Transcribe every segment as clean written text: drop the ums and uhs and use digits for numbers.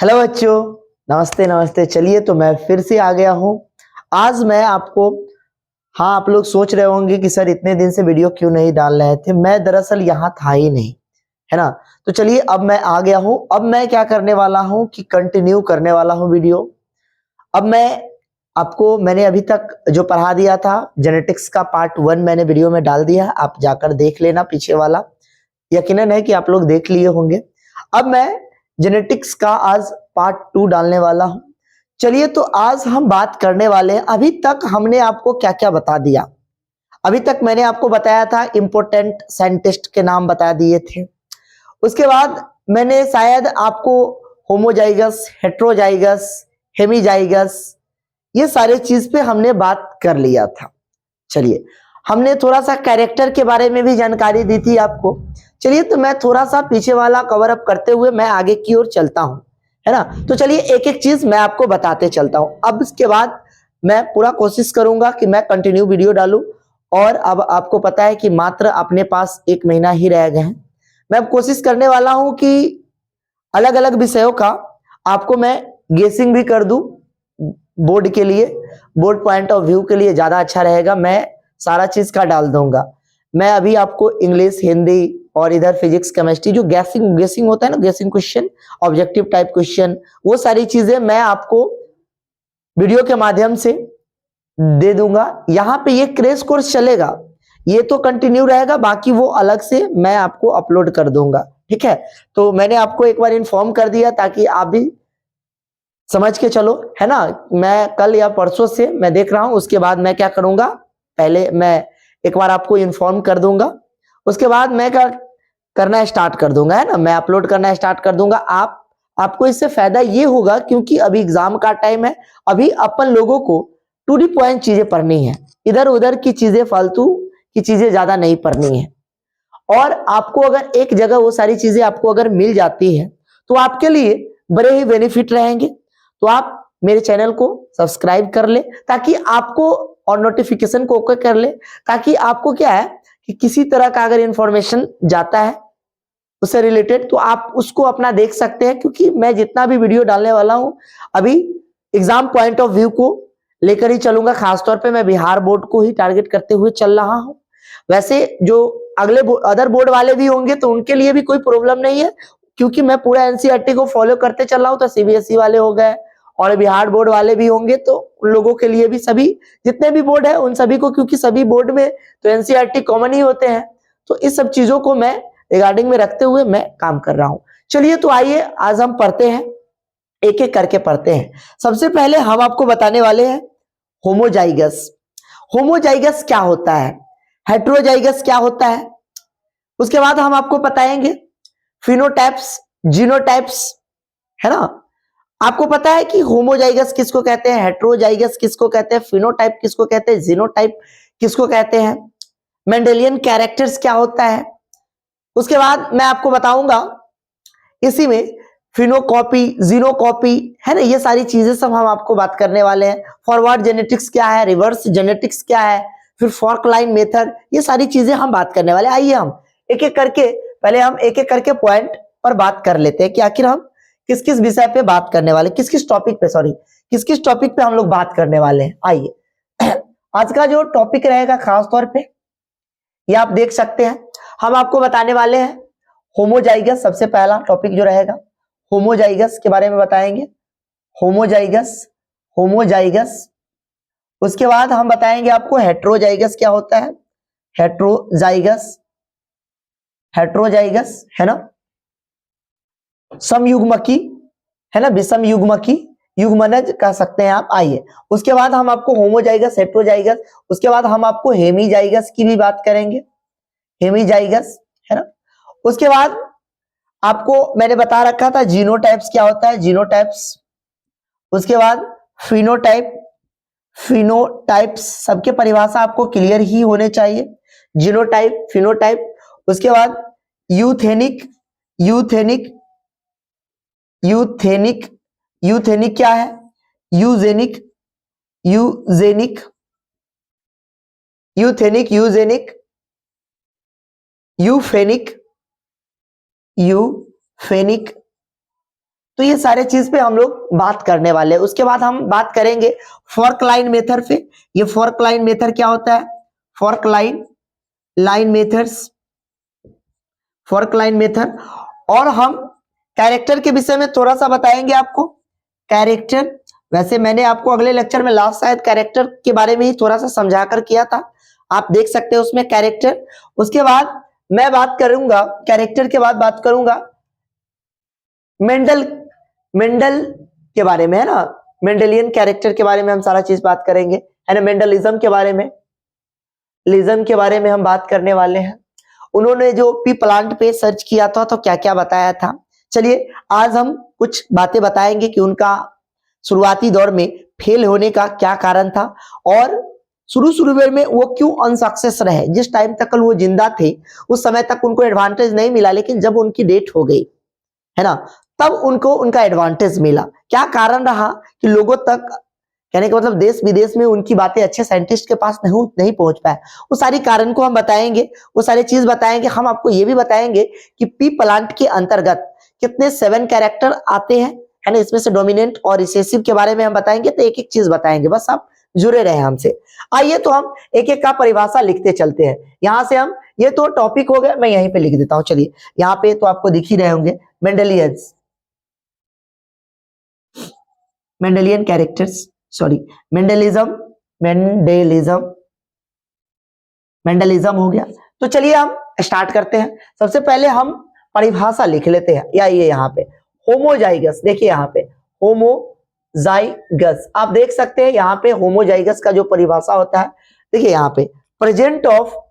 Hello बच्चों, नमस्ते नमस्ते। चलिए तो मैं फिर से आ गया हूँ। आज मैं आपको, हाँ, आप लोग सोच रहे होंगे कि सर इतने दिन से वीडियो क्यों नहीं डाल रहे थे। मैं दरअसल यहाँ था ही नहीं, है ना। तो चलिए अब मैं आ गया हूँ। अब मैं क्या करने वाला हूँ कि कंटिन्यू करने वाला हूँ वीडियो। अब मैं आपको, मैंने अभी तक जो पढ़ा दिया था जेनेटिक्स का पार्ट 1 मैंने वीडियो में डाल दिया है, आप जाकर देख लेना पीछे वाला। यकीनन है कि आप लोग देख लिए होंगे। अब मैं जेनेटिक्स का आज पार्ट 2 डालने वाला हूं। चलिए तो आज हम बात करने वाले हैं, अभी तक हमने आपको क्या क्या बता दिया। अभी तक मैंने आपको बताया था इंपॉर्टेंट साइंटिस्ट के नाम बता दिए थे। उसके बाद मैंने शायद आपको होमोजाइगस, हेट्रोजाइगस, हेमीजाइगस, ये सारे चीज पे हमने बात कर लिया था। चलिए, हमने थोड़ा सा कैरेक्टर के बारे में भी जानकारी दी थी आपको। चलिए तो मैं थोड़ा सा पीछे वाला कवर अप करते हुए मैं आगे की ओर चलता हूं, है ना। तो चलिए एक एक चीज मैं आपको बताते चलता हूं। अब इसके बाद मैं पूरा कोशिश करूंगा कि मैं कंटिन्यू वीडियो डालूं। और अब आपको पता है कि मात्र अपने पास 1 महीना ही रह गए हैं। मैं अब कोशिश करने वाला हूं कि अलग अलग विषयों का आपको मैं गेसिंग भी कर दूं। बोर्ड के लिए, बोर्ड पॉइंट ऑफ व्यू के लिए ज्यादा अच्छा रहेगा। मैं सारा चीज का डाल दूंगा। मैं अभी आपको इंग्लिश, हिंदी और इधर फिजिक्स, केमिस्ट्री, जो गैसिंग गैसिंग होता है ना, guessing question, objective type question, वो सारी चीजें मैं आपको वीडियो के माध्यम से दे दूंगा। यहाँ पे ये क्रैश कोर्स चलेगा, ये तो कंटिन्यू रहेगा, बाकी वो अलग से मैं आपको अपलोड कर दूंगा। ठीक है, तो मैंने आपको एक बार इन्फॉर्म कर दिया ताकि आप भी समझ के चलो, है ना। मैं कल या परसों से मैं देख रहा हूं, उसके बाद मैं क्या करूंगा, पहले मैं एक बार आपको इन्फॉर्म कर दूंगा, उसके बाद मैं क्या करना स्टार्ट कर दूंगा, है ना। मैं अपलोड करना स्टार्ट कर दूंगा। आपको इससे फायदा ये होगा क्योंकि अभी एग्जाम का टाइम है। अभी अपन लोगों को टू दी पॉइंट चीजें पढ़नी है, इधर उधर की चीजें, फालतू की चीजें ज्यादा नहीं पढ़नी है। और आपको अगर एक जगह वो सारी चीजें आपको अगर मिल जाती है तो आपके लिए बड़े ही बेनिफिट रहेंगे। तो आप मेरे चैनल को सब्सक्राइब कर ले ताकि आपको, और नोटिफिकेशन को ओके कर ले ताकि आपको क्या है कि किसी तरह का अगर इंफॉर्मेशन जाता है उससे रिलेटेड तो आप उसको अपना देख सकते हैं। क्योंकि मैं जितना भी वीडियो डालने वाला हूं अभी एग्जाम पॉइंट ऑफ व्यू को लेकर ही चलूंगा। खासतौर पे मैं बिहार बोर्ड को ही टारगेट करते हुए चल रहा हूं। वैसे जो अगले अदर बोर्ड वाले भी होंगे तो उनके लिए भी कोई प्रॉब्लम नहीं है, क्योंकि मैं पूरा एनसीईआरटी को फॉलो करते चल रहा हूं। तो सीबीएसई वाले हो गए और बिहार बोर्ड वाले भी होंगे, तो उन लोगों के लिए भी, सभी जितने भी बोर्ड है उन सभी को, क्योंकि सभी बोर्ड में तो एनसीईआरटी कॉमन ही होते हैं। तो इस सब चीजों को मैं रिगार्डिंग में रखते हुए मैं काम कर रहा हूं। चलिए तो आइए आज हम पढ़ते हैं, एक एक करके पढ़ते हैं। सबसे पहले हम आपको बताने वाले हैं होमोजाइगस। होमोजाइगस क्या होता है, हेट्रोजाइगस क्या होता है, उसके बाद हम आपको बताएंगे फिनोटाइप्स, जीनोटाइप्स, है ना। आपको पता है कि होमोजाइगस किसको कहते हैं, हेट्रोजाइगस किसको कहते हैं, फिनोटाइप किसको कहते हैं, जीनोटाइप किसको कहते हैं, मेंडेलियन कैरेक्टर्स क्या होता है। उसके बाद मैं आपको बताऊंगा इसी में फिनोकॉपी, जीनोकॉपी, है ना। ये सारी चीजें सब हम आपको बात करने वाले हैं। फॉरवर्ड जेनेटिक्स क्या है, रिवर्स जेनेटिक्स क्या है, फिर फॉर्क लाइन मेथड, ये सारी चीजें हम बात करने वाले। आइए हम एक एक करके, पहले हम एक एक करके पॉइंट पर बात कर लेते हैं कि आखिर हम किस किस विषय पे बात करने वाले, किस किस टॉपिक पे, सॉरी, किस किस टॉपिक पे हम लोग बात करने वाले हैं। आइए आज का जो टॉपिक रहेगा खास तौर पे, ये आप देख सकते हैं, हम आपको बताने वाले हैं होमोजाइगस। सबसे पहला टॉपिक जो रहेगा होमोजाइगस के बारे में बताएंगे। Homozygous, homozygous. उसके बाद हम बताएंगे आपको हेट्रोजाइगस क्या होता है, हेट्रोजाइगस, हेट्रोजाइगस, है ना, समयुग्मकी, है ना, विषम युग्मकी, युग्मनज कह सकते हैं आप। आइए उसके बाद हम आपको होमोजाइगस, हेट्रोजाइगस, उसके बाद हम आपको हेमीजाइगस की भी बात करेंगे, हेमीजाइगस, है ना। उसके बाद आपको मैंने बता रखा था जीनोटाइप्स क्या होता है, जीनोटाइप्स। उसके बाद फिनोटाइप, फिनोटाइप्स सबके परिभाषा आपको क्लियर ही होने चाहिए, जीनोटाइप, फिनोटाइप। उसके बाद यूथेनिक, यूथेनिक, यूथेनिक, यूथेनिक क्या है, यूजेनिक, यूजेनिक, यूथेनिक, यूजेनिक, यूफेनिक, यूफेनिक। तो ये सारे चीज पे हम लोग बात करने वाले हैं। उसके बाद हम बात करेंगे फॉर्क लाइन मेथड पे। ये फॉर्क लाइन मेथड क्या होता है? Fork line methods, fork line method. और हम कैरेक्टर के विषय में थोड़ा सा बताएंगे आपको। कैरेक्टर, वैसे मैंने आपको अगले लेक्चर में लास्ट शायद कैरेक्टर के बारे में ही थोड़ा सा समझा कर किया था, आप देख सकते हैं उसमें कैरेक्टर। उसके बाद मैं बात करूंगा, कैरेक्टर के बाद बात करूंगा मेंडल के बारे में, है ना, मेंडलियन कैरेक्टर के बारे में हम सारा चीज बात करेंगे, है ना। मेंडलिज्म के बारे में, लिज्म के बारे में हम बात करने वाले हैं। उन्होंने जो पी प्लांट पे सर्च किया था तो क्या क्या बताया था। चलिए आज हम कुछ बातें बताएंगे कि उनका शुरुआती दौर में फेल होने का क्या कारण था और शुरू में वो क्यों अनसक्सेस रहे। जिस टाइम तक वो जिंदा थे उस समय तक उनको एडवांटेज नहीं मिला, लेकिन जब उनकी डेथ हो गई, है ना, तब उनको उनका एडवांटेज मिला। क्या कारण रहा कि लोगों तक, कहने का मतलब देश विदेश में उनकी बातें अच्छे साइंटिस्ट के पास नहीं पहुंच पाए। वो सारी कारण को हम बताएंगे, वो सारी चीज बताएंगे। हम आपको ये भी बताएंगे कि पी प्लांट के अंतर्गत कितने 7 कैरेक्टर आते हैं, है ना। इसमें से डोमिनेंट और रिसेसिव के बारे में हम बताएंगे, तो एक एक चीज बताएंगे, बस आप जुड़े रहे हमसे। आइए तो हम एक एक का परिभाषा लिखते चलते हैं। यहां से हम, ये तो टॉपिक हो गया, मैं यहीं पे लिख देता हूं। चलिए यहाँ पे तो आपको दिख ही रहे होंगे मेंडेलियन कैरेक्टर्स, सॉरी मेंडलिज्म हो गया। तो चलिए हम स्टार्ट करते हैं। सबसे पहले हम परिभाषा लिख लेते हैं। या ये यहाँ पे होमोजाइगस, देखिए यहाँ पे होमोजाइगस, आप देख सकते हैं यहाँ पे होमोजाइगस का जो परिभाषा होता है, देखिए यहाँ पे प्रेजेंट ऑफ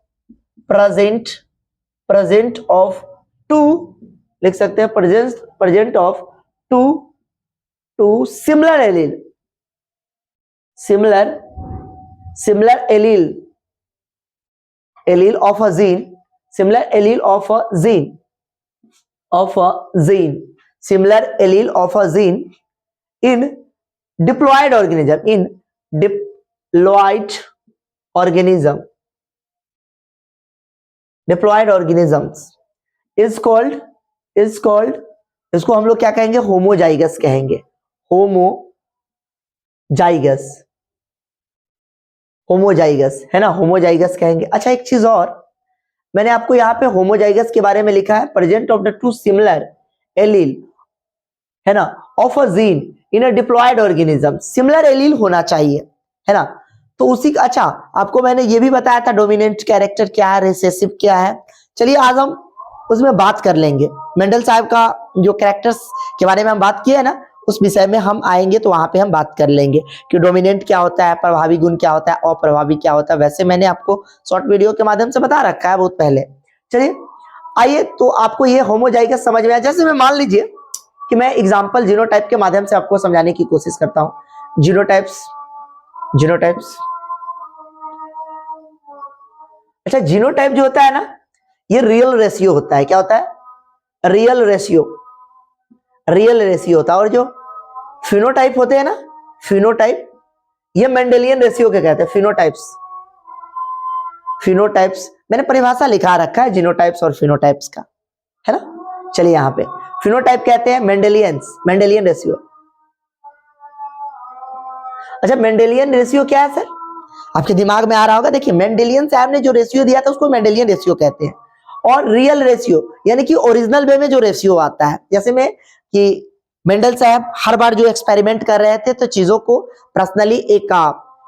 टू, लिख सकते हैं present of two similar allele of a gene, similar allele of a gene in diploid organisms is called, इसको हम लोग क्या कहेंगे? होमोजाइगस कहेंगे। होमोजाइगस, है ना, होमोजाइगस कहेंगे। अच्छा एक चीज और, मैंने आपको यहाँ पे होमोजाइगस के बारे में लिखा है present of the two similar allele, है ना, of a gene in a diploid organism. Similar allele होना चाहिए, है ना। तो उसी का, अच्छा आपको मैंने ये भी बताया था डोमिनेंट कैरेक्टर क्या है, रिसेसिव क्या है। चलिए आज हम उसमें बात कर लेंगे। मेंडल साहब का जो कैरेक्टर्स के बारे में हम बात किए है ना, उस विषय में हम आएंगे तो वहां पे हम बात कर लेंगे कि डोमिनेंट क्या होता है, प्रभावी गुण क्या होता है, अप्रभावी क्या होता है। वैसे मैंने आपको शॉर्ट वीडियो के माध्यम से बता रखा है बहुत पहले। चलिए आइए तो आपको ये होमोजाइगस समझ में आया। जैसे मैं मान लीजिए कि मैं एग्जाम्पल जीनोटाइप के माध्यम से आपको समझाने की कोशिश करता हूं। जीनोटाइप्स, अच्छा जीनोटाइप जो होता है ना, ये रियल रेशियो होता है। क्या होता है? रियल रेशियो होता है। और जो फिनोटाइप होते हैं ना, फिनोटाइप, ये मेंडेलियन रेशियो के कहते हैं। फिनोटाइप्स मैंने परिभाषा लिखा रखा है जीनोटाइप्स और फिनोटाइप्स का, है ना। चलिए यहाँ पे फिनोटाइप कहते हैं मेंडेलियन रेशियो। अच्छा मेंडेलियन रेशियो क्या है सर? आपके दिमाग में आ रहा होगा, देखिए मेंडेलियन साहब ने जो रेशियो दिया था उसको मेंडेलियन रेशियो कहते हैं। और रियल रेशियो यानी कि ओरिजिनल वे में जो रेशियो आता है, जैसे में कि मेंडल साहब हर बार जो एक्सपेरिमेंट कर रहे थे तो चीजों को पर्सनली एक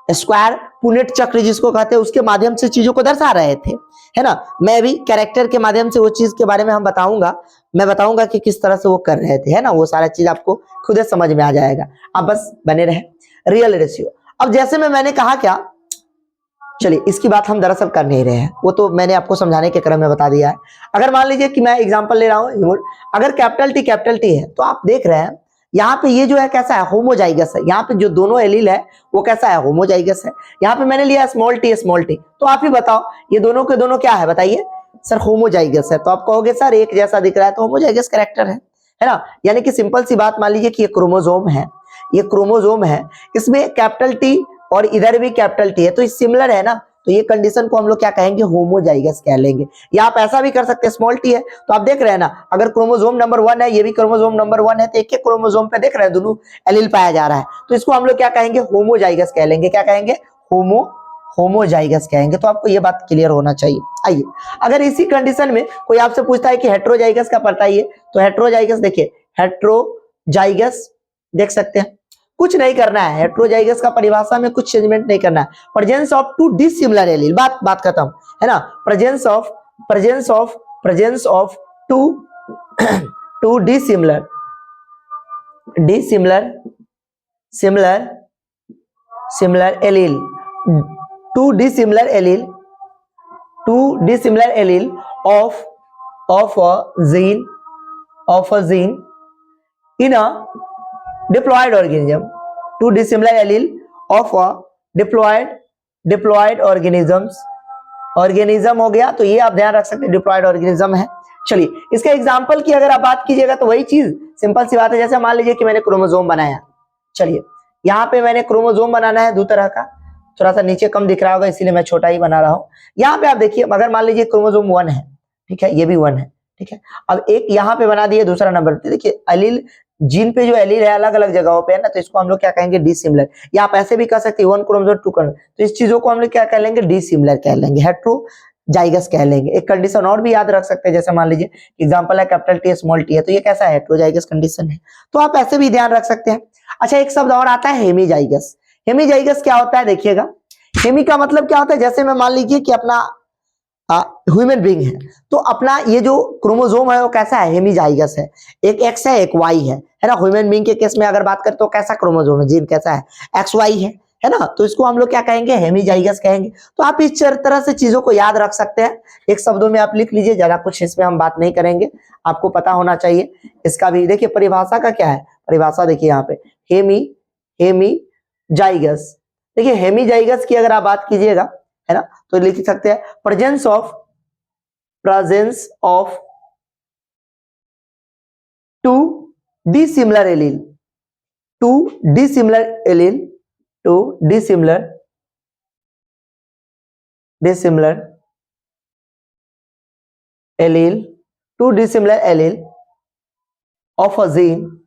स्क्वायर पुनेट चक्र जिसको कहते हैं उसके माध्यम से चीजों को दर्शा रहे थे, है ना। मैं भी कैरेक्टर के माध्यम से वो चीज के बारे में हम बताऊंगा, मैं बताऊंगा कि किस तरह से वो कर रहे थे, है ना। वो सारा चीज आपको खुद ही समझ में आ जाएगा, आप बस बने रहे। रियल रेशियो, अब जैसे मैंने कहा क्या, चलिए इसकी बात हम दरअसल कर नहीं रहे हैं, वो तो मैंने आपको समझाने के क्रम में बता दिया है। अगर मान लीजिए कि मैं एग्जांपल ले रहा हूं, अगर कैपिटल टी है तो आप देख रहे हैं यहाँ पे ये जो है कैसा है? होमोजाइगस है। यहाँ पे जो दोनों एलील है वो कैसा है? होमोजाइगस है। यहाँ पे मैंने लिया स्मॉल टी, तो आप ही बताओ ये दोनों के दोनों क्या है? बताइए सर होमोजाइगस है। तो आप कहोगे सर एक जैसा दिख रहा है तो होमोजाइगस कैरेक्टर है ना। यानी कि सिंपल सी बात, मान लीजिए कि ये क्रोमोजोम है, इसमें कैपिटल टी और इधर भी कैपिटल टी है, तो ये सिमिलर है ना, तो ये कंडीशन को हम लोग क्या कहेंगे, होमोजाइगस कह लेंगे। या आप ऐसा भी कर सकते हैं, स्मॉल टी है तो आप देख रहे हैं ना, अगर क्रोमोसोम नंबर 1 है, ये भी क्रोमोसोम नंबर 1 है, तो एक एक क्रोमोसोम पे देख रहे हैं दोनों एलील पाया जा रहा है, तो इसको हम लोग क्या कहेंगे, होमोजाइगस कह लेंगे। क्या कहेंगे, होमोजाइगस कहेंगे। तो आपको ये बात क्लियर होना चाहिए। आइए, अगर इसी कंडीशन में कोई आपसे पूछता है कि हेट्रोजाइगस का बताइए, तो हेट्रोजाइगस देखिए, हेट्रोजाइगस देख सकते हैं, कुछ नहीं करना है, हेट्रोजाइगस का परिभाषा में कुछ चेंजमेंट नहीं करना है। Presence of two dissimilar allele, बात खत्म है ना। Presence of two dissimilar allele, two dissimilar allele of a gene in a diploid organism, two dissimilar allele of a diploid organism हो गया। तो ये आप ध्यान रख सकते हैं, डिप्लॉयड ऑर्गेनिज्म है। चलिए, इसके एग्जांपल की अगर आप बात कीजिएगा तो वही चीज सिंपल सी बात है। जैसे मान लीजिए कि मैंने क्रोमोसोम बनाया, चलिए यहाँ पे मैंने क्रोमोसोम बनाना है दो तरह का, थोड़ा सा नीचे कम दिख रहा होगा इसीलिए मैं छोटा ही बना रहा हूं। यहाँ पे आप देखिए, अगर मान लीजिए क्रोमोसोम 1 है, ठीक है, ये भी 1 है, ठीक है। अब एक यहाँ पे बना दिए दूसरा नंबर पे, देखिए एलील, जीन पे जो एलील है अलग अलग जगहों पे है ना, तो इसको हम लोग क्या कहेंगे, डिसिमिलर। या आप ऐसे भी कह सकते हैं 1 क्रोमोसोम 2 क्रोमोसोम, तो इस चीजों को हम लोग क्या कह लेंगे, डिसिमिलर कह लेंगे, हेट्रोजाइगस कह लेंगे। एक कंडीशन और भी याद रख सकते हैं, जैसे मान लीजिए एग्जांपल है कैपिटल टी स्मॉल टी है, तो ये कैसा है, हेट्रोजाइगस कंडीशन है। तो आप ऐसे भी ध्यान रख सकते हैं। अच्छा, एक शब्द और आता है हेमीजाइगस। हेमीजाइगस क्या होता है, देखिएगा, हेमी का मतलब क्या होता है, जैसे मैं मान लीजिए कि अपना ह्यूमन बीइंग है, तो अपना ये जो क्रोमोसोम है वो कैसा है, हेमीजाइगस है, एक एक्स है एक वाई है ना। ह्यूमन बीइंग के केस में अगर बात करें तो कैसा क्रोमोसोम है, जीन कैसा है, एक्स वाई है ना, तो इसको हम लोग क्या कहेंगे, हेमीजाइगस कहेंगे। तो आप इस तरह से चीजों को याद रख सकते हैं, एक शब्दों में आप लिख लीजिए, ज्यादा कुछ इसमें हम बात नहीं करेंगे, आपको पता होना चाहिए इसका भी। देखिए परिभाषा का क्या है, परिभाषा देखिए यहाँ पे, हेमीजाइगस, देखिए हेमीजाइगस की अगर आप बात कीजिएगा, है ना, तो लिख सकते हैं presence of two dissimilar allele, two dissimilar allele of a gene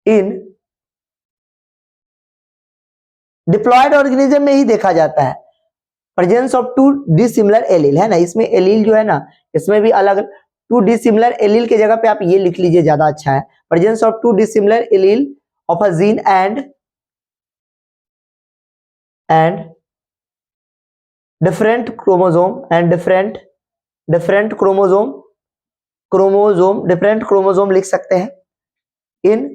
in diploid organism में ही देखा जाता है। Presence of two dissimilar allele है ना, इसमें एलील जो है ना, इसमें भी अलग, टू डिसिमिलर एलील की जगह पे आप ये लिख लीजिए, ज्यादा अच्छा है। Presence of two dissimilar allele of a gene and different chromosome लिख सकते हैं इन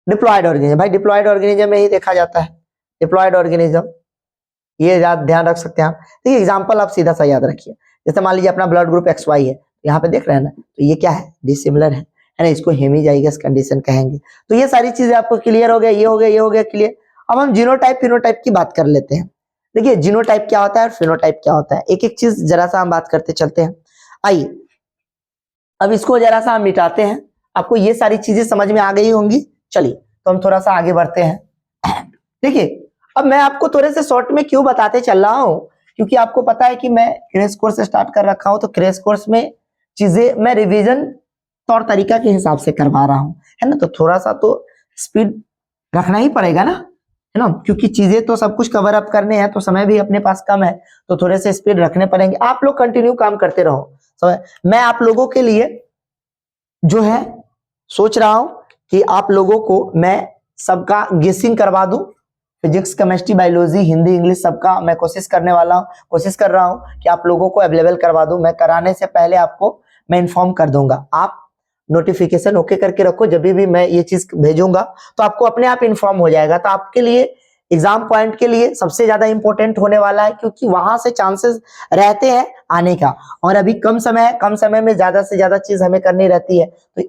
डिप्लॉयड ऑर्गेनिज्म। भाई डिप्लॉयड ऑर्गेनिज्म में ही देखा जाता है, डिप्लॉयड ऑर्गेनिज्म, ये ध्यान रख सकते हैं आप। देखिए एग्जांपल आप सीधा सा याद रखिए, जैसे मान लीजिए अपना ब्लड ग्रुप XY है, यहाँ पे देख रहे हैं ना, तो ये क्या है, डिसिमिलर है ना, इसको हेमीजाइगस कंडीशन कहेंगे। तो ये सारी चीजें आपको क्लियर हो गया, ये हो गया क्लियर। अब हम जीनोटाइप फिनोटाइप की बात कर लेते हैं। देखिए जीनोटाइप क्या होता है और फिनोटाइप क्या होता है, एक एक चीज जरा सा हम बात करते चलते हैं। आइए अब इसको जरा सा हम मिटाते हैं, आपको ये सारी चीजें समझ में आ गई होंगी। चलिए तो हम थोड़ा सा आगे बढ़ते हैं। देखिए अब मैं आपको थोड़े से शॉर्ट में क्यों बताते चल रहा हूं, क्योंकि आपको पता है कि मैं क्रैश कोर्स स्टार्ट कर रखा हूं, तो क्रैश कोर्स में चीजें मैं रिवीजन तौर तरीका के हिसाब से करवा रहा हूं, है ना, तो थोड़ा सा तो स्पीड रखना ही पड़ेगा ना, है ना, क्योंकि चीजें तो सब कुछ कवर अप करने हैं, तो समय भी अपने पास कम है, तो थोड़े से स्पीड रखने पड़ेंगे। आप लोग कंटिन्यू काम करते रहो, मैं आप लोगों के लिए जो है सोच रहा हूं कि आप लोगों को मैं सबका गेसिंग करवा दूं, physics chemistry biology Hindi English सबका मैं कोशिश कर रहा हूं कि आप लोगों को अवेलेबल करवा दूं। मैं कराने से पहले आपको मैं इन्फॉर्म कर दूंगा, आप नोटिफिकेशन ओके करके रखो, जब भी मैं ये चीज भेजूंगा तो आपको अपने आप इन्फॉर्म हो जाएगा। तो आपके लिए एग्जाम पॉइंट के लिए सबसे ज्यादा इंपॉर्टेंट होने वाला है, क्योंकि वहां से चांसेस रहते हैं आने का, और अभी कम समय में ज्यादा से ज्यादा चीज हमें करनी रहती है, तो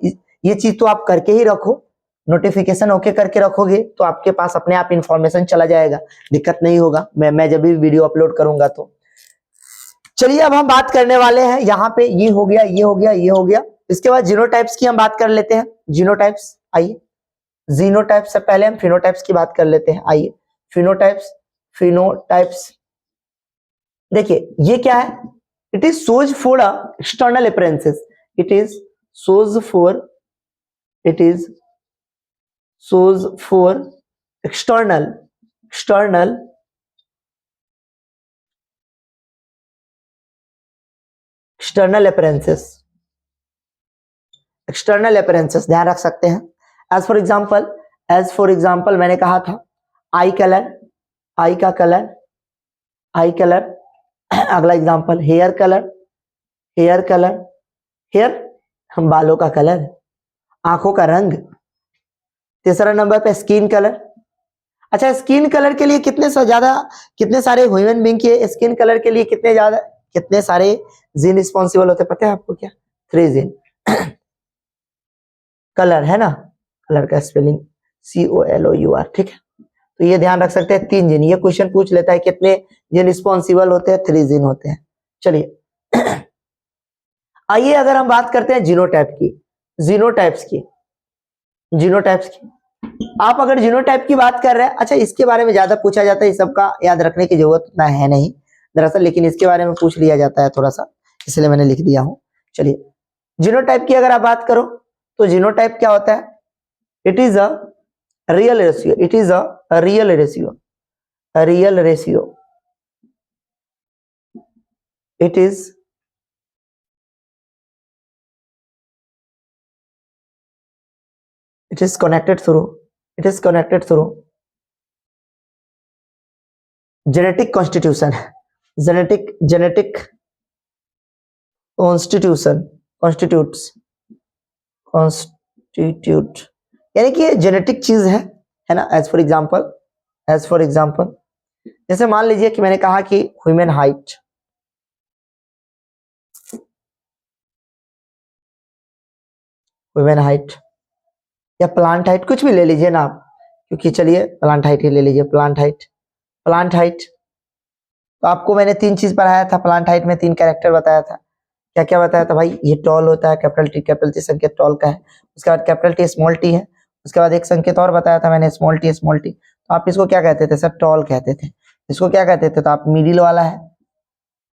ये चीज तो आप करके ही रखो, नोटिफिकेशन ओके करके रखोगे तो आपके पास अपने आप इंफॉर्मेशन चला जाएगा, दिक्कत नहीं होगा मैं जब भी वीडियो अपलोड करूंगा तो। चलिए अब हम बात करने वाले हैं, यहाँ पे ये हो गया, इसके बाद जीनोटाइप्स की हम बात कर लेते हैं। जीनोटाइप्स, आइए जीनोटाइप से पहले हम फिनोटाइप्स की बात कर लेते हैं। आइए फिनोटाइप्स, फिनोटाइप्स। देखिए ये क्या है, it is shows for external appearances, it is shows for, it is shows for external external appearances, external appearances ध्यान रख सकते हैं। एज फॉर एग्जाम्पल मैंने कहा था आई कलर, आई का कलर, आई कलर। अगला example hair colour, hair colour, hair हम बालों का कलर, आंखों का रंग। तीसरा नंबर पे स्किन कलर। अच्छा, स्किन कलर के लिए कितने सारे ह्यूमन बीइंग के स्किन कलर के लिए कितने सारे जीन रिस्पॉन्सिबल होते हैं पता है आपको क्या? 3 जीन। कलर है ना, कलर का स्पेलिंग COLOUR, ठीक है। तो ये ध्यान रख सकते हैं 3 जीन। ये क्वेश्चन पूछ लेता है कितने जीन रिस्पॉन्सिबल होते हैं? 3 जीन होते हैं। चलिए आइए अगर हम बात करते हैं जीनोटाइप की, जीनोटाइप्स की, जीनोटाइप्स की। आप अगर जीनोटाइप की बात कर रहे हैं, अच्छा इसके बारे में ज्यादा पूछा जाता है, इस सबका याद रखने की जरूरत उतना है नहीं दरअसल, लेकिन इसके बारे में पूछ लिया जाता है थोड़ा सा, इसलिए मैंने लिख दिया हूं। चलिए जीनोटाइप की अगर आप बात करो तो जीनोटाइप क्या होता है? It is a real ratio, it is a real ratio, real ratio, it is connected through genetic constitution, genetic constitute, यानी कि ये जेनेटिक चीज है ना। एज फॉर एग्जाम्पल जैसे मान लीजिए कि मैंने कहा कि ह्यूमन हाइट या प्लांट हाइट, कुछ भी ले लीजिए ना आप, क्योंकि चलिए प्लांट हाइट ही ले लीजिए। प्लांट हाइट तो आपको मैंने 3 चीज पढ़ाया था। प्लांट हाइट में 3 कैरेक्टर बताया था। क्या क्या बताया था भाई? ये टॉल होता है, कैपिटल टी संकेत टॉल का है। उसके बाद कैपिटल टी स्मॉल टी है। उसके बाद एक संकेत और बताया था मैंने, स्मॉल टी। तो आप इसको क्या कहते थे सर? टॉल कहते थे। इसको क्या कहते थे? तो आप मिडिल वाला है,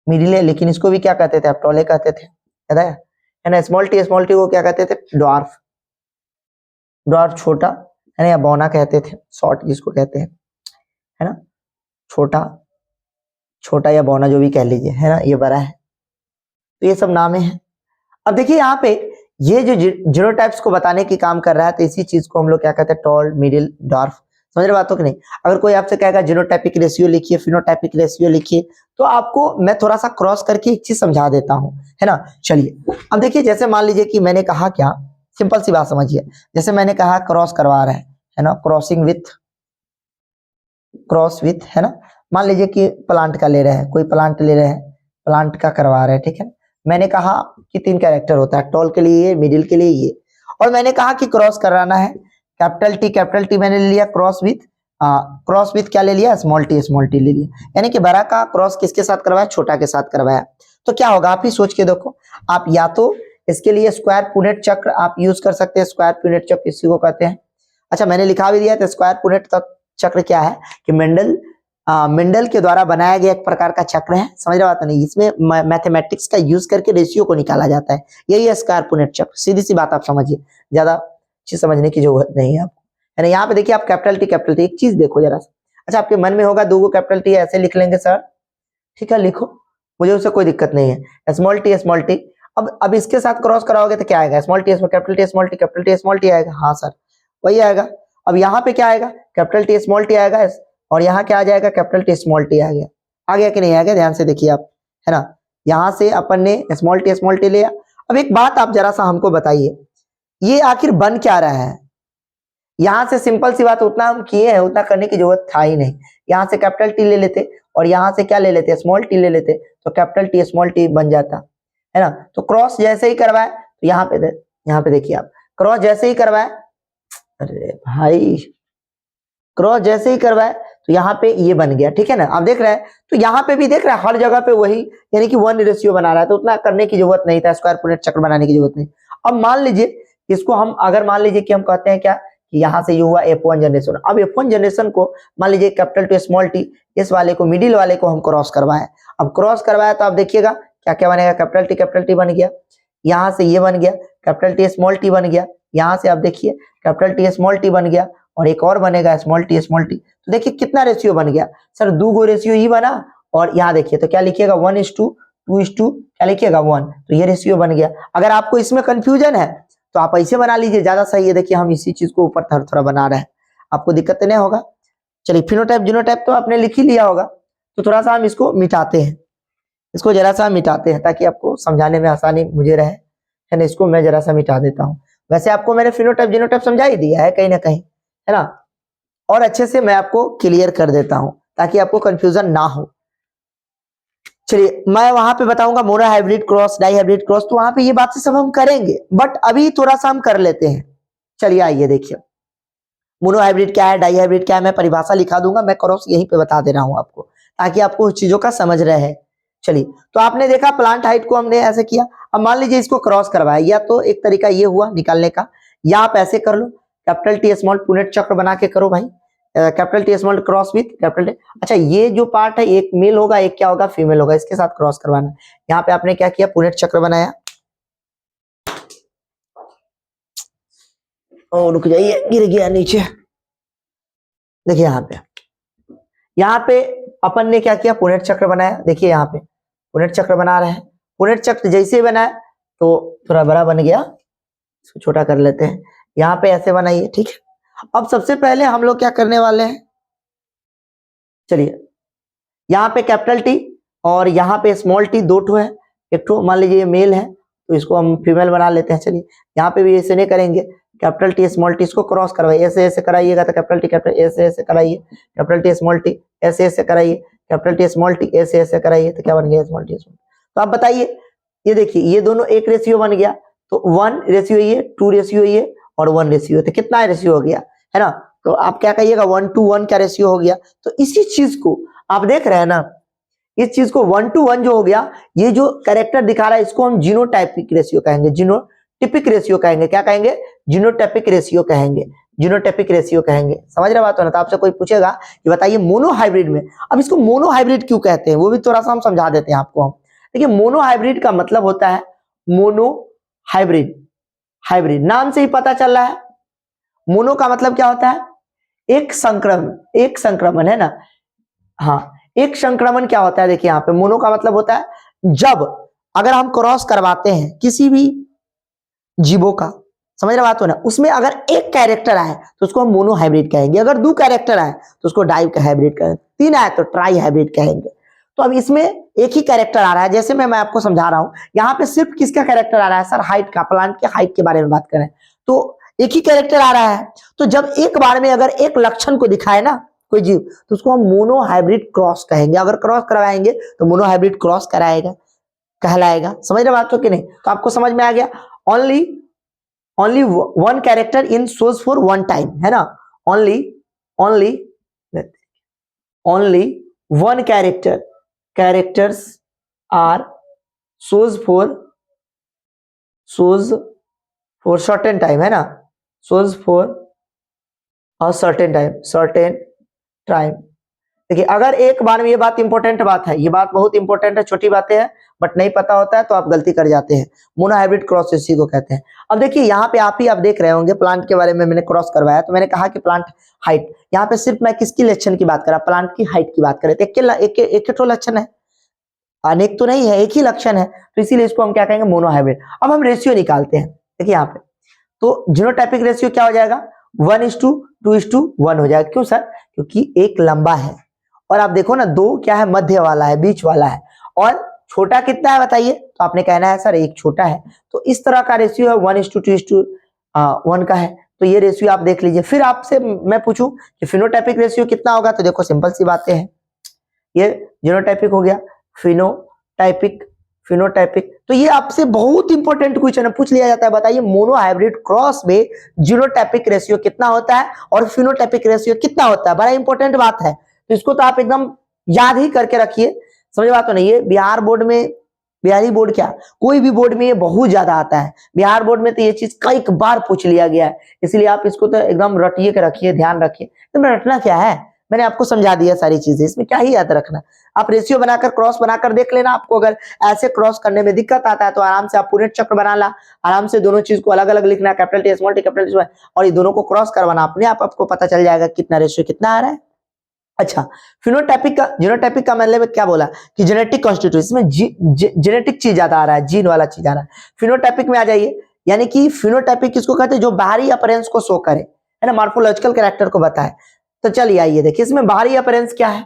मिडिल है, लेकिन इसको भी क्या कहते थे? आप टॉले कहते थे, याद है ना। स्मॉल टी को क्या कहते थे? ड्वार्फ छोटा है ना, या बौना कहते थे, शॉर्ट जिसको कहते हैं, है ना। छोटा या बौना जो भी कह लीजिए, है ना। ये बड़ा है, तो ये सब नामे हैं। अब देखिए यहाँ पे ये जो जीनोटाइप्स को बताने की काम कर रहा है, तो इसी चीज को हम लोग क्या कहते हैं? Tall, middle, dwarf. समझ रहे बातों की नहीं? अगर कोई आपसे कहेगा जीनोटाइपिक रेशियो लिखिए, फिनोटाइपिक रेशियो लिखिए, तो आपको मैं थोड़ा सा क्रॉस करके एक चीज समझा देता हूं, है ना। चलिए अब देखिए, जैसे मान लीजिए कि मैंने कहा क्या, सिंपल सी बात समझिए। जैसे मैंने कहा क्रॉस करवा रहे हैं, है ना, क्रॉस विथ, है ना। मान लीजिए कि प्लांट का ले रहे हैं, कोई प्लांट ले रहे हैं, प्लांट का करवा रहे हैं, ठीक है। मैंने कहा कि 3 कैरेक्टर होता है, टॉल के लिए ये, मिडिल के लिए ये, और मैंने कहा कि क्रॉस कराना है। कैपिटल टी मैंने ले लिया, क्रॉस विथ क्या ले लिया? स्मॉल टी ले लिया। यानी कि बड़ा का क्रॉस किसके साथ करवाया? छोटा के साथ करवाया। तो क्या होगा आप ही सोच के देखो। आप या तो इसके लिए स्क्वायर पुनेट चक्र आप यूज कर सकते हैं। स्क्वायर पुनेट चक्र इसी को कहते हैं। अच्छा मैंने लिखा भी दिया था, स्क्वायर पुनेट चक्र क्या है कि मेंडल के द्वारा बनाया गया एक प्रकार का चक्र है। समझ रहे बात नहीं? इसमें मैथमेटिक्स का यूज करके रेशियो को निकाला जाता है। यही है स्क्वायर पुनेट चक्र। सीधी सी बात आप समझिए, ज्यादा चीज समझने की जरूरत नहीं है आपको, है ना। यहाँ पे देखिए आप कैपिटल टी, एक चीज देखो जरा सा। अच्छा आपके मन में होगा 2 कैपिटल टी ऐसे लिख लेंगे सर, ठीक है लिखो, मुझे उससे कोई दिक्कत नहीं है। स्मॉल टी अब इसके साथ क्रॉस कराओगे तो क्या आएगा? Small T capital T small T आएगा। हाँ सर वही आएगा। अब यहाँ पे क्या आएगा? कैपिटल टी स्मॉल टी आएगा, और यहाँ क्या आ जाएगा? कैपिटल टी स्मॉल टी आ गया कि नहीं आ गया? ध्यान से देखिए आप, है ना। यहाँ से अपन ने स्मॉल टी लिया। अब एक बात आप जरा सा हमको बताइए, ये आखिर बन क्या रहा है? यहाँ से सिंपल सी बात, उतना हम किए हैं, उतना करने की जरूरत था ही नहीं। यहाँ से कैपिटल टी ले लेते और यहाँ से क्या ले लेते? स्मॉल टी ले लेते, तो कैपिटल टी स्मॉल टी बन जाता, है ना। तो क्रॉस जैसे ही करवाए, तो यहाँ पे देखिए आप, क्रॉस जैसे ही करवाए, अरे भाई क्रॉस जैसे ही करवाए तो यहाँ पे ये बन गया, ठीक है ना। आप देख रहे हैं, तो यहाँ पे भी देख रहे हैं, हर जगह पे वही, यानी कि 1 रेशियो बना रहा है, तो उतना करने की जरूरत नहीं था, स्क्वायर पुनेट चक्र बनाने की जरूरत नहीं। अब मान लीजिए इसको हम, अगर मान लीजिए कि हम कहते हैं क्या कि यहाँ से ये हुआ F1 जनरेशन। अब F1 जनरेशन को मान लीजिए कैपिटल टू स्मॉल टी, इस वाले को मिडिल वाले को हम क्रॉस करवाए। अब क्रॉस करवाया तो आप देखिएगा क्या क्या बनेगा, कैपिटल टी बन गया, यहाँ से ये बन गया कैपिटल टी स्मॉल टी बन गया, यहाँ से आप देखिए कैपिटल टी स्मॉल टी बन गया, और एक और बनेगा स्मॉल टी। तो देखिए कितना रेशियो बन गया सर, 2 गो रेशियो ही बना। और यहाँ देखिए तो क्या लिखिएगा 1:2, 2:2 क्या लिखिएगा 1, तो ये रेशियो बन गया। अगर आपको इसमें कंफ्यूजन है तो आप ऐसे बना लीजिए, ज्यादा सही है। देखिए हम इसी चीज को ऊपर थोड़ा बना रहे हैं, आपको दिक्कत नहीं होगा। चलिए फिनोटाइप जीनोटाइप तो आपने लिख ही लिया होगा, तो थोड़ा सा हम इसको मिटाते हैं, इसको जरा सा मिटाते हैं ताकि आपको समझाने में आसानी मुझे रहे, है ना। इसको मैं जरा सा मिटा देता हूँ। वैसे आपको मैंने फिनोटाइप जीनोटाइप समझा ही दिया है कहीं ना कहीं, है ना, और अच्छे से मैं आपको क्लियर कर देता हूं ताकि आपको कंफ्यूजन ना हो। चलिए मैं वहां पे बताऊंगा monohybrid cross, dihybrid cross, तो वहां पे ये बात सब हम करेंगे, बट अभी थोड़ा सा हम कर लेते हैं। चलिए आइए देखिए मोनो हाइब्रिड क्या है, डाई हाइब्रिड क्या है, मैं परिभाषा लिखा दूंगा, मैं क्रॉस यहीं पे बता दे रहा हूं आपको ताकि आपको उस चीजों का समझ रहे। चलिए तो आपने देखा प्लांट हाइट को हमने ऐसे किया। अब मान लीजिए इसको क्रॉस करवाया, या तो एक तरीका ये हुआ निकालने का, या आप ऐसे कर लो कैपिटल टी स्मॉल पुनेट चक्र बना के करो भाई, capital T small cross with capital T. अच्छा ये जो पार्ट है एक मेल होगा एक क्या होगा फीमेल होगा, इसके साथ क्रॉस करवाना। यहाँ पे आपने क्या किया पुनेट चक्र बनाया, और रुक जाइए गिर गया नीचे। देखिए यहाँ पे अपन ने क्या किया पुनेट चक्र बनाया। देखिए यहाँ पे पुनेट चक्र बना रहे हैं, पुनेट चक्र जैसे ही बनाया तो थोड़ा बड़ा बन गया, इसको छोटा कर लेते हैं। यहाँ पे ऐसे बनाइए, ठीक है। अब सबसे पहले हम लोग क्या करने वाले हैं, चलिए यहाँ पे कैपिटल टी और यहाँ पे स्मॉल टी, 2 ठो है, एक ठो मान लीजिए मेल है तो इसको हम फीमेल बना लेते हैं। चलिए यहाँ पे भी ऐसे नहीं करेंगे, कैपिटल टी स्मॉल टी इसको क्रॉस करवाइए, ऐसे ऐसे कराइएगा तो कैपिटल टी कैपिटल, ऐसे ऐसे कराइए कैपिटल टी स्मॉल टी, ऐसे ऐसे कराइए कैपिटल टी स्मॉल टी, ऐसे ऐसे कराइए तो क्या बन गया स्मॉल टी स्मॉल। तो आप बताइए, ये देखिए ये दोनों एक रेशियो बन गया, तो 1 रेशियो ये, 2 रेशियो ये और 1 रेशियो, तो कितना रेशियो हो गया, है ना। तो आप क्या कहिएगा 1:1 का रेशियो हो गया। तो इसी चीज को आप देख रहे हैं ना, इस चीज को 1:1 जो हो गया, ये जो कैरेक्टर दिखा रहा है इसको हम जीनोटाइपिक रेशियो कहेंगे, जीनोटिपिक रेशियो कहेंगे, क्या कहेंगे जीनोटाइपिक रेशियो कहेंगे, जीनोटाइपिक रेशियो कहेंगे। समझ रहे बात हो ना। तो आपसे कोई पूछेगा कि बताइए मोनो हाइब्रिड में, अब इसको मोनो हाइब्रिड क्यों कहते हैं वो भी थोड़ा सा हम समझा देते हैं आपको हम। देखिए मोनो हाइब्रिड का मतलब होता है मोनो हाइब्रिड, हाइब्रिड नाम से ही पता चल रहा है। मोनो का मतलब क्या होता है, एक संक्रमण है ना, हाँ एक संक्रमण क्या होता है। देखिए यहाँ पे मोनो का मतलब होता है जब अगर हम क्रॉस करवाते हैं किसी भी जीवों का, समझ रहे बात हो ना, उसमें अगर एक कैरेक्टर आए तो उसको हम मोनो हाइब्रिड कहेंगे, अगर 2 कैरेक्टर आए तो उसको डाई हाइब्रिड कहेंगे, 3 आए तो ट्राई हाइब्रिड कहेंगे। तो अब इसमें एक ही कैरेक्टर आ रहा है, जैसे मैं आपको समझा रहा हूं, यहाँ पे सिर्फ किसका कैरेक्टर आ रहा है सर, हाइट का, प्लांट के हाइट के बारे में बात करें तो एक ही कैरेक्टर आ रहा है। तो जब एक बार में अगर एक लक्षण को दिखाए ना कोई जीव तो उसको हम मोनो हाइब्रिड क्रॉस कहेंगे, अगर क्रॉस करवाएंगे तो मोनो हाइब्रिड क्रॉस कराएगा कहलाएगा। समझ रहे बात को कि नहीं। तो आपको समझ में आ गया, only 1 character in shows for 1 time, है ना, only 1 characters are shows for certain time, है ना, shows for a certain time. देखिए अगर एक बार में, ये बात इंपॉर्टेंट बात है, ये बात बहुत इंपॉर्टेंट है, छोटी बातें हैं बट नहीं पता होता है तो आप गलती कर जाते हैं। मोनो हाइब्रिड क्रॉस इसी को कहते हैं। अब देखिए यहाँ पे आप देख रहे होंगे प्लांट के बारे में मैंने क्रॉस करवाया, तो मैंने कहा कि प्लांट हाइट, यहाँ पे सिर्फ मैं किसकी लक्षण की बात कर रहा, प्लांट की हाइट की बात कर रहे थे। एक तो लक्षण है, अनेक तो नहीं है, एक ही लक्षण है, तो इसीलिए इसको हम क्या कहेंगे मोनो हाइब्रिड। अब हम रेशियो निकालते हैं। देखिए यहाँ पे तो जीनोटाइपिक रेशियो क्या हो जाएगा 1:2:1 हो जाएगा। क्यों सर, क्योंकि एक लंबा है और आप देखो ना 2 क्या है, मध्य वाला है, बीच वाला है, और छोटा कितना है बताइए, तो आपने कहना है सर एक छोटा है। तो इस तरह का रेशियो है 1:2:1 का है। तो ये रेशियो आप देख लीजिए। फिर आपसे मैं पूछूं कि फिनोटाइपिक रेशियो कितना होगा, तो देखो सिंपल सी बातें हैं, ये जीनोटाइपिक हो गया, फिनोटाइपिक, तो ये आपसे बहुत इंपॉर्टेंट क्वेश्चन है, पूछ लिया जाता है, बताइए मोनो हाइब्रिड क्रॉस में जीनोटाइपिक रेशियो कितना होता है और फिनोटाइपिक रेशियो कितना होता है, बड़ा इंपॉर्टेंट बात है। तो इसको तो आप एकदम याद ही करके रखिए, समझ बात तो नहीं। ये बिहार बोर्ड में बिहारी बोर्ड क्या, कोई भी बोर्ड में ये बहुत ज्यादा आता है। बिहार बोर्ड में तो ये चीज कई बार पूछ लिया गया है, इसलिए आप इसको तो एकदम रटिए के रखिए, ध्यान रखिए। तो रटना क्या है, मैंने आपको समझा दिया सारी चीजें, इसमें क्या ही याद रखना। आप रेशियो बनाकर क्रॉस बनाकर देख लेना, आपको अगर ऐसे क्रॉस करने में दिक्कत आता है तो आराम से आप पूरे चक्र बना ला, आराम से दोनों चीज को अलग अलग लिखना, capital T small T capital T, और ये दोनों को क्रॉस करवाना, अपने आप आपको पता चल जाएगा कितना रेशियो कितना आ रहा है। अच्छा, फिनोटाइपिक का, जीनोटाइपिक का मतलब क्या बोला कि जेनेटिक कॉन्स्टिट्यूशन में जेनेटिक चीज ज्यादा आ रहा है, जीन वाला चीज आ रहा है। फिनोटाइपिक में आ जाइए, यानी कि फिनोटाइपिक किसको कहते हैं, जो बाहरी अपीयरेंस को शो करे, है ना, मॉर्फोलॉजिकल कैरेक्टर को बताए। तो चलिए आइए देखिए, इसमें बाहरी अपीयरेंस क्या है,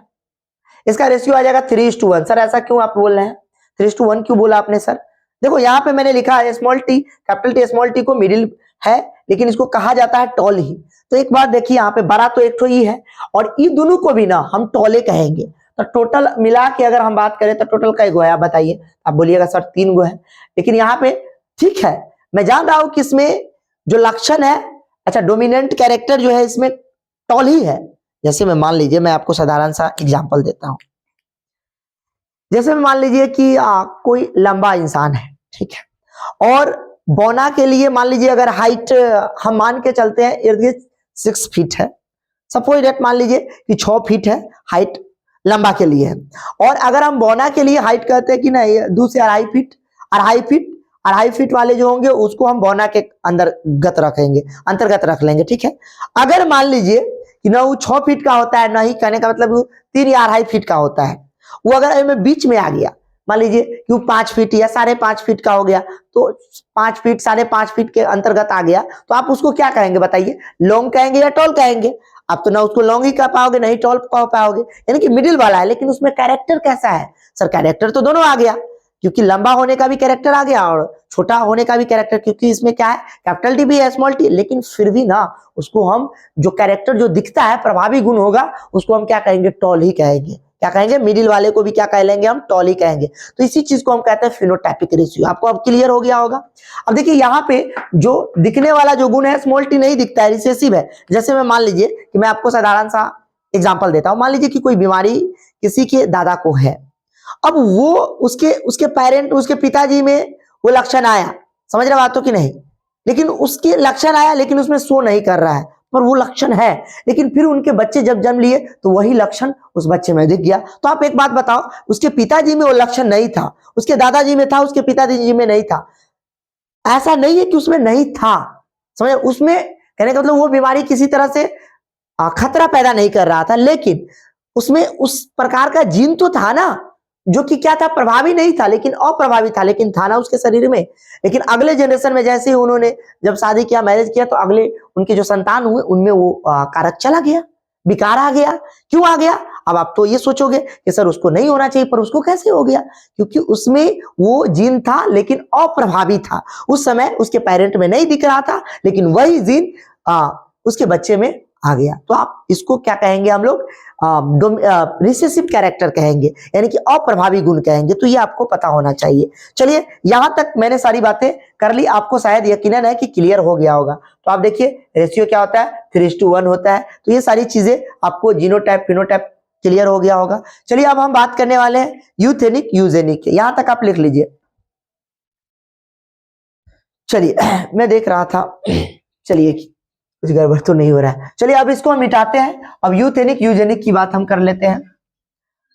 इसका रेशियो आ जाएगा 3:1। सर ऐसा क्यों आप बोल रहे हैं, 3:1 क्यों बोला आपने सर? देखो यहाँ पे मैंने लिखा है small T capital T small T को मिडिल है, लेकिन इसको कहा जाता है टॉल ही। तो एक बात देखिए, यहाँ पे बड़ा तो एक तो ही है, और ये दोनों को भी ना हम टॉले कहेंगे। तो टोटल मिला के अगर हम बात करें तो टोटल कई गो है आप बताइए? आप बोलिएगा सर 3 गो है, लेकिन यहाँ पे ठीक है, मैं जान रहा हूं कि इसमें जो लक्षण है, अच्छा डोमिनेंट कैरेक्टर जो है इसमें टॉल ही है। जैसे मैं मान लीजिए, मैं आपको साधारण सा एग्जाम्पल देता हूं, जैसे मैं मान लीजिए कि कोई लंबा इंसान है, ठीक है, और बौना के लिए मान लीजिए अगर हाइट हम मान के चलते हैं इर्द गिर्द 6 फीट है, सपोज डेट मान लीजिए कि 6 फीट है हाइट लंबा के लिए है, और अगर हम बौना के लिए हाइट कहते हैं कि नहीं 2 से 2.5 फीट, 2.5 फीट वाले जो होंगे उसको हम बौना के अंतर्गत रखेंगे, अंतर्गत रख लेंगे, ठीक है। अगर मान लीजिए कि ना वो 6 फीट का होता है, नहीं कहने का मतलब वो 3 या 2.5 फीट का होता है, वो अगर में बीच में आ गया, मान लीजिए कि वो 5 फीट या 5.5 फीट का हो गया, तो 5 फीट 5.5 फीट के अंतर्गत आ गया, तो आप उसको क्या कहेंगे बताइए, लॉन्ग कहेंगे या टॉल कहेंगे? आप तो ना उसको लॉन्ग ही कह पाओगे, नहीं टॉल कह पाओगे, यानी कि मिडिल वाला है। लेकिन उसमें कैरेक्टर कैसा है सर? कैरेक्टर तो दोनों आ गया, क्योंकि लंबा होने का भी कैरेक्टर आ गया और छोटा होने का भी कैरेक्टर, क्योंकि इसमें क्या है, कैपिटल टी भी है स्मॉल टी, लेकिन फिर भी ना उसको हम जो कैरेक्टर जो दिखता है प्रभावी गुण होगा उसको हम क्या कहेंगे, टॉल ही कहेंगे। क्या कहेंगे, मिडिल वाले को भी क्या कह लेंगे हम, टॉल ही कहेंगे। तो इसी चीज को हम कहते हैं फिनोटाइपिक रेशियो। आपको अब क्लियर हो गया होगा। अब देखिए यहाँ पे जो दिखने वाला जो गुण है स्मॉल टी नहीं दिखता है, रिसेसिव है। जैसे मैं मान लीजिए कि मैं आपको साधारण सा एग्जाम्पल देता हूं, मान लीजिए कि कोई बीमारी किसी के दादा को है, अब वो उसके उसके पेरेंट उसके पिताजी में वो लक्षण आया, समझ रहे बात हो कि नहीं, लेकिन उसके लक्षण आया लेकिन उसमें शो नहीं कर रहा है, पर वो लक्षण है, लेकिन फिर उनके बच्चे जब जन्म लिए तो वही लक्षण उस बच्चे में दिख गया। तो आप एक बात बताओ, उसके पिताजी में वो लक्षण नहीं था, उसके दादाजी में था, उसके पिताजी में नहीं था। ऐसा नहीं है कि उसमें नहीं था, समझ, उसमें कहने का मतलब वो बीमारी किसी तरह से खतरा पैदा नहीं कर रहा था, लेकिन उसमें उस प्रकार का जीन तो था ना, जो कि क्या था, प्रभावी नहीं था लेकिन अप्रभावी था, लेकिन था ना उसके शरीर में। लेकिन अगले जनरेशन में जैसे ही उन्होंने जब शादी किया, मैरिज किया, तो अगले उनके जो संतान हुए उनमें वो कारक चला गया, विकार आ गया। क्यों आ गया? अब आप तो ये सोचोगे कि सर उसको नहीं होना चाहिए, पर उसको कैसे हो गया? क्योंकि उसमें वो जीन था लेकिन अप्रभावी था, उस समय उसके पेरेंट में नहीं दिख रहा था, लेकिन वही जीन उसके बच्चे में आ गया। तो आप इसको क्या कहेंगे हम लोग, रिसेसिव कैरेक्टर कहेंगे, यानी कि अप्रभावी गुण कहेंगे। तो ये आपको पता होना चाहिए। चलिए यहां तक मैंने सारी बातें कर ली, आपको शायद यकीनन है कि क्लियर हो गया होगा। तो आप देखिए रेशियो क्या होता है, 3:1 होता है। तो ये सारी चीजें आपको जीनोटाइप फिनोटाइप क्लियर हो गया होगा। चलिए अब हम बात करने वाले हैं यूथेनिक यूजेनिक, यहां तक आप लिख लीजिए। चलिए मैं देख रहा था, चलिए कुछ गड़बड़ तो नहीं हो रहा है। चलिए अब इसको हम मिटाते हैं, अब यूथेनिक यूजेनिक की बात हम कर लेते हैं,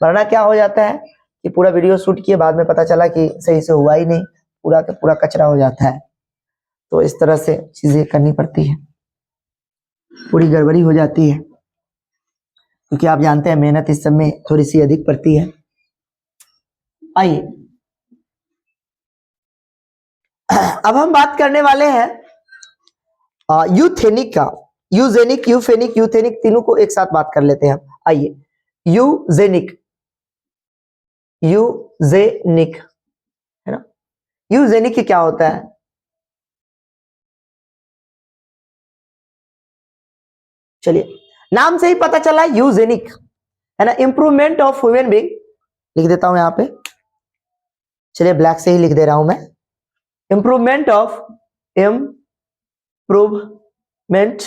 वरना क्या हो जाता है कि पूरा वीडियो शूट किए बाद में पता चला कि सही से हुआ ही नहीं, पूरा का पूरा कचरा हो जाता है। तो इस तरह से चीजें करनी पड़ती है, पूरी गड़बड़ी हो जाती है, क्योंकि आप जानते हैं मेहनत इस सब में थोड़ी सी अधिक पड़ती है। आइए अब हम बात करने वाले हैं यूथेनिक का। यूजेनिक, यूफेनिक, यूथेनिक तीनों को एक साथ बात कर लेते हैं। आइए यूजेनिक, यूजेनिक है ना, यूजेनिक क्या होता है? चलिए नाम से ही पता चला यूजेनिक है ना, इंप्रूवमेंट ऑफ ह्यूमन बीइंग। लिख देता हूं यहां पे, चलिए ब्लैक से ही लिख दे रहा हूं मैं, improvement of improvement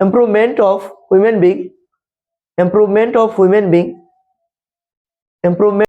improvement of human being, improvement of human being, improvement